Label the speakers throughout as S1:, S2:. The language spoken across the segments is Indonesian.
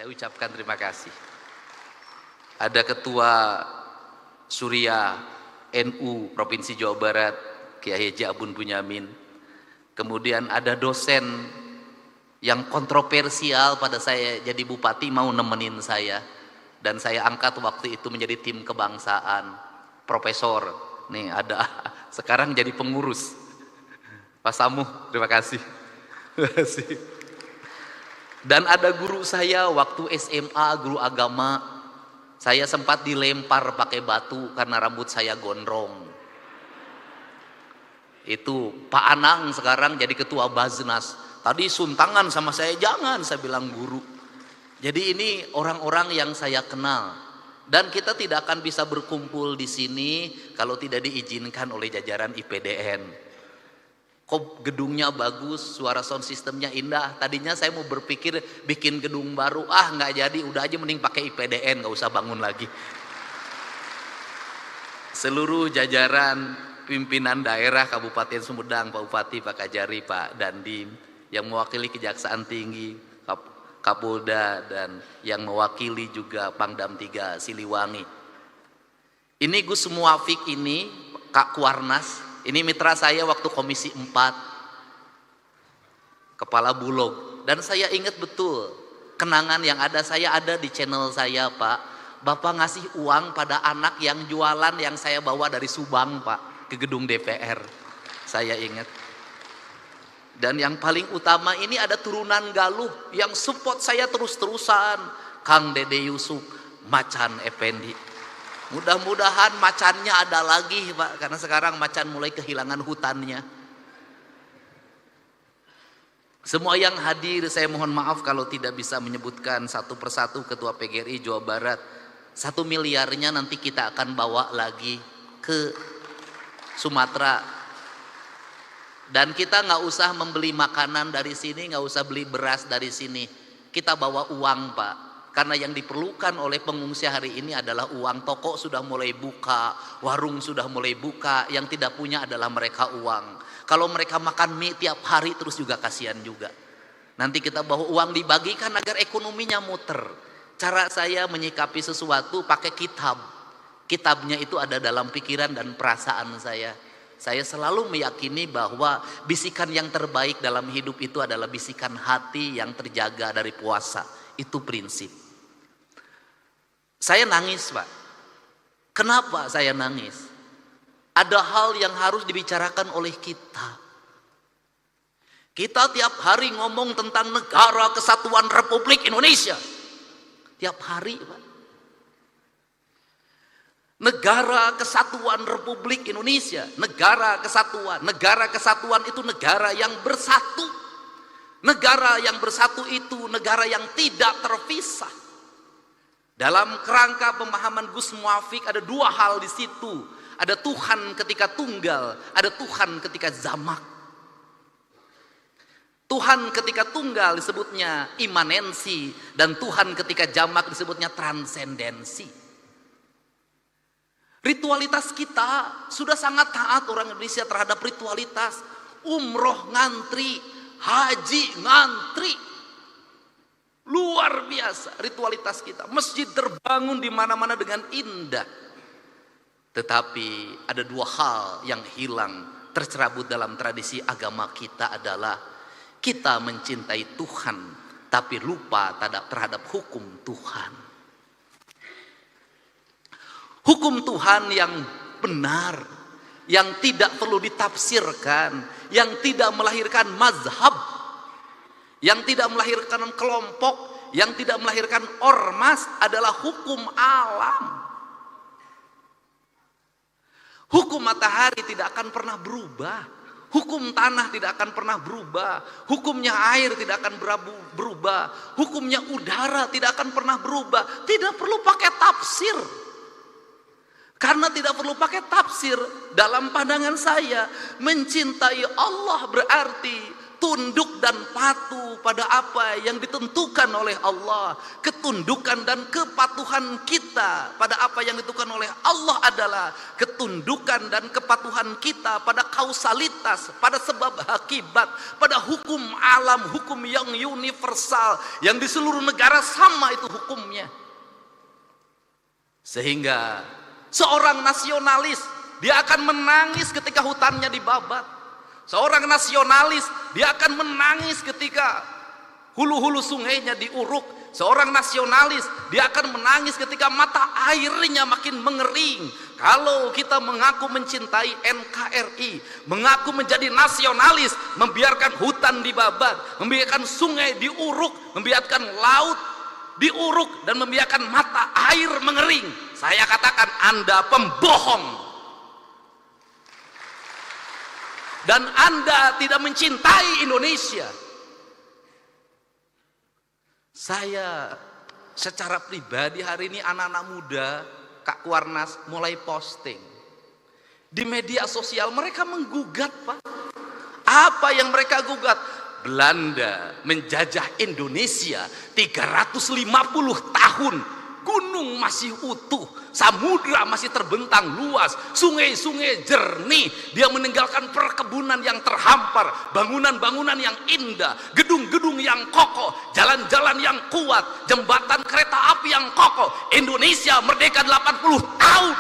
S1: Saya ucapkan terima kasih. Ada Ketua Surya NU Provinsi Jawa Barat, Kiai Haji Abun Bunyamin. Kemudian ada dosen yang kontroversial pada saya jadi bupati, mau nemenin saya. Dan saya angkat waktu itu menjadi tim kebangsaan. Profesor, nih ada, sekarang jadi pengurus. Pak Samuh, terima kasih. Terima kasih. Dan ada guru saya waktu SMA, guru agama, saya sempat dilempar pakai batu karena rambut saya gondrong. Itu Pak Anang sekarang jadi ketua Baznas. Tadi suntangan sama saya, jangan, saya bilang guru. Jadi ini orang-orang yang saya kenal. Dan kita tidak akan bisa berkumpul di sini kalau tidak diizinkan oleh jajaran IPDN. Kok gedungnya bagus, suara sound systemnya indah. Tadinya saya mau berpikir bikin gedung baru, nggak jadi, udah aja mending pakai IPDN, nggak usah bangun lagi. Seluruh jajaran pimpinan daerah Kabupaten Sumedang, Pak Bupati, Pak Kajari, Pak Dandim, yang mewakili Kejaksaan Tinggi, Kapolda, dan yang mewakili juga Pangdam 3 Siliwangi. Ini Gus Muafik ini, Kak Kuarnas. Ini mitra saya waktu Komisi 4, Kepala Bulog. Dan saya ingat betul, kenangan yang ada, saya ada di channel saya, Pak. Bapak ngasih uang pada anak yang jualan yang saya bawa dari Subang, Pak, ke gedung DPR. Saya ingat. Dan yang paling utama ini ada turunan Galuh yang support saya terus-terusan. Kang Dede Yusuf, Macan Effendi. Mudah-mudahan macannya ada lagi, Pak, karena sekarang macan mulai kehilangan hutannya. Semua yang hadir, saya mohon maaf kalau tidak bisa menyebutkan satu persatu Ketua PGRI Jawa Barat. 1 miliarnya nanti kita akan bawa lagi ke Sumatera. Dan kita nggak usah membeli makanan dari sini, nggak usah beli beras dari sini. Kita bawa uang, Pak. Karena yang diperlukan oleh pengungsi hari ini adalah uang. Toko sudah mulai buka, warung sudah mulai buka. Yang tidak punya adalah mereka uang. Kalau mereka makan mie tiap hari terus juga kasihan juga. Nanti kita bawa uang dibagikan agar ekonominya muter. Cara saya menyikapi sesuatu pakai kitab. Kitabnya itu ada dalam pikiran dan perasaan saya. Saya selalu meyakini bahwa bisikan yang terbaik dalam hidup itu adalah bisikan hati yang terjaga dari puasa. Itu prinsip. Saya nangis, Pak. Kenapa saya nangis? Ada hal yang harus dibicarakan oleh kita. Kita tiap hari ngomong tentang Negara Kesatuan Republik Indonesia. Tiap hari, Pak. Negara Kesatuan Republik Indonesia. Negara Kesatuan. Negara Kesatuan itu negara yang bersatu. Negara yang bersatu itu negara yang tidak terpisah. Dalam kerangka pemahaman Gus Muafik ada 2 hal di situ. Ada Tuhan ketika tunggal, ada Tuhan ketika jamak. Tuhan ketika tunggal disebutnya imanensi, dan Tuhan ketika jamak disebutnya transendensi. Ritualitas kita sudah sangat taat orang Indonesia terhadap ritualitas. Umroh ngantri, haji ngantri. Luar biasa ritualitas kita. Masjid terbangun di mana-mana dengan indah. Tetapi ada 2 hal yang hilang, tercerabut dalam tradisi agama kita adalah kita mencintai Tuhan tapi lupa terhadap hukum Tuhan. Hukum Tuhan yang benar, yang tidak perlu ditafsirkan, yang tidak melahirkan mazhab, yang tidak melahirkan kelompok, yang tidak melahirkan ormas adalah hukum alam. Hukum matahari tidak akan pernah berubah. Hukum tanah tidak akan pernah berubah. Hukumnya air tidak akan berubah. Hukumnya udara tidak akan pernah berubah. Tidak perlu pakai tafsir. Karena tidak perlu pakai tafsir, dalam pandangan saya mencintai Allah berarti tunduk dan patuh pada apa yang ditentukan oleh Allah. Ketundukan dan kepatuhan kita pada apa yang ditentukan oleh Allah adalah ketundukan dan kepatuhan kita pada kausalitas, pada sebab akibat, pada hukum alam, hukum yang universal, yang di seluruh negara sama itu hukumnya. Sehingga seorang nasionalis, dia akan menangis ketika hutannya dibabat. Seorang nasionalis, dia akan menangis ketika hulu-hulu sungainya diuruk. Seorang nasionalis, dia akan menangis ketika mata airnya makin mengering. Kalau kita mengaku mencintai NKRI, mengaku menjadi nasionalis, membiarkan hutan dibabat, membiarkan sungai diuruk, membiarkan laut diuruk, dan membiarkan mata air mengering, saya katakan Anda pembohong. Dan Anda tidak mencintai Indonesia. Saya secara pribadi hari ini anak-anak muda, Kak Kuarnas mulai posting di media sosial, mereka menggugat, Pak. Apa yang mereka gugat? Belanda menjajah Indonesia 350 tahun. Gunung masih utuh, samudra masih terbentang luas, sungai-sungai jernih. Dia meninggalkan perkebunan yang terhampar, bangunan-bangunan yang indah, gedung-gedung yang kokoh, jalan-jalan yang kuat, jembatan kereta api yang kokoh. Indonesia merdeka 80 tahun.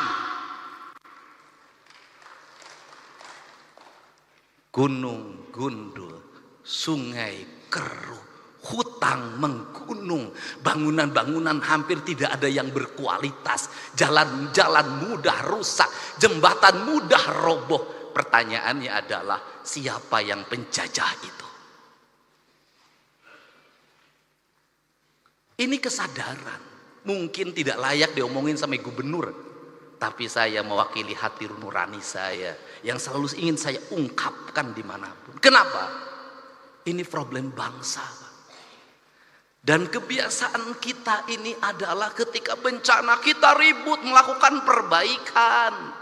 S1: Gunung gundul, sungai keruh, hutang menggunung, bangunan-bangunan hampir tidak ada yang berkualitas, jalan-jalan mudah rusak, jembatan mudah roboh. Pertanyaannya adalah, siapa yang penjajah itu? Ini kesadaran mungkin tidak layak diomongin sama gubernur, tapi saya mewakili hati nurani saya yang selalu ingin saya ungkapkan dimanapun. Kenapa? Ini problem bangsa, Pak. Dan kebiasaan kita ini adalah ketika bencana kita ribut melakukan perbaikan,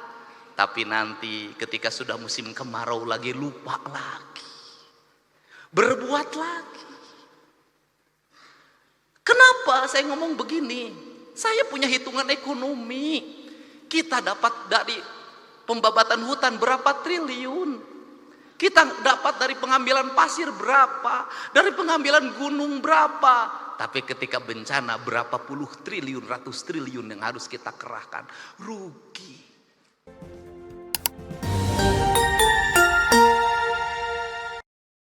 S1: tapi nanti ketika sudah musim kemarau lagi lupa lagi, berbuat lagi. Kenapa saya ngomong begini? Saya punya hitungan ekonomi. Kita dapat dari pembabatan hutan berapa triliun? Kita dapat dari pengambilan pasir berapa, dari pengambilan gunung berapa. Tapi ketika bencana berapa puluh triliun, ratus triliun yang harus kita kerahkan. Rugi.